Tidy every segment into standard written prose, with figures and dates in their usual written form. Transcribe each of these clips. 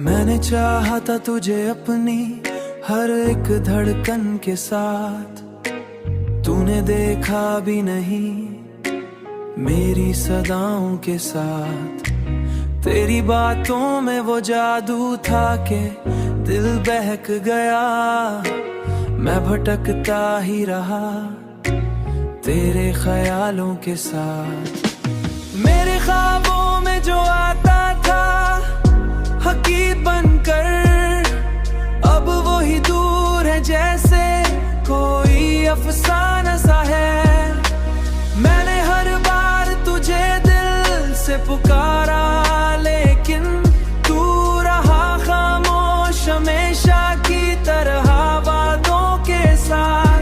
मैंने चाहा था तुझे अपनी हर एक धड़कन के साथ, तूने देखा भी नहीं मेरी सदाओं के साथ। तेरी बातों में वो जादू था कि दिल बहक गया, मैं भटकता ही रहा तेरे ख्यालों के साथ। मेरे ख्वाबों में जो आता था हकीकत बनकर, अब वो ही दूर है जैसे कोई अफसाना सा है। मैंने हर बार तुझे दिल से पुकारा, लेकिन तू रहा खामोश हमेशा की तरह वादों के साथ।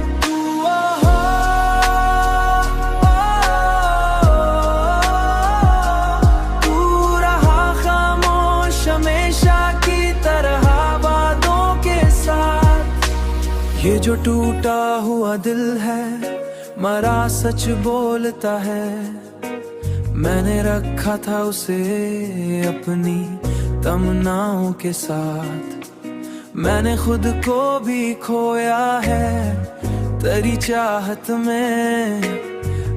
ये जो टूटा हुआ दिल है मरा सच बोलता है, मैंने रखा था उसे अपनी तमन्नाओं के साथ। मैंने खुद को भी खोया है तेरी चाहत में,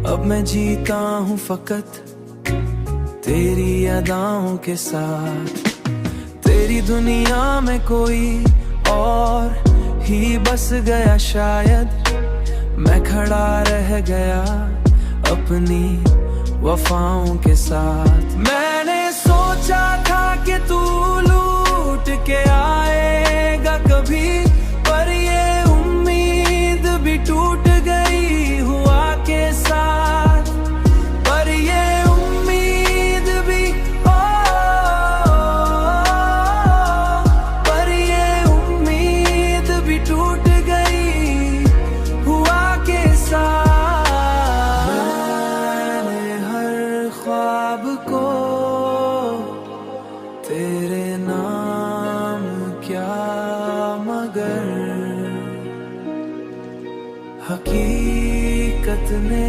अब मैं जीता हूँ फकत तेरी अदाओं के साथ। तेरी दुनिया में कोई और ही बस गया शायद, मैं खड़ा रह गया अपनी वफाओं के साथ। मैंने सोचा था कि तू लूट के आएगा कभी, पर ये उम्मीद भी टूट गई हुआ के साथ। पर ये उम्मीद भी टूट गई हुआ के साथ। मैंने हर ख्वाब को तेरे नाम क्या, मगर हकीकत ने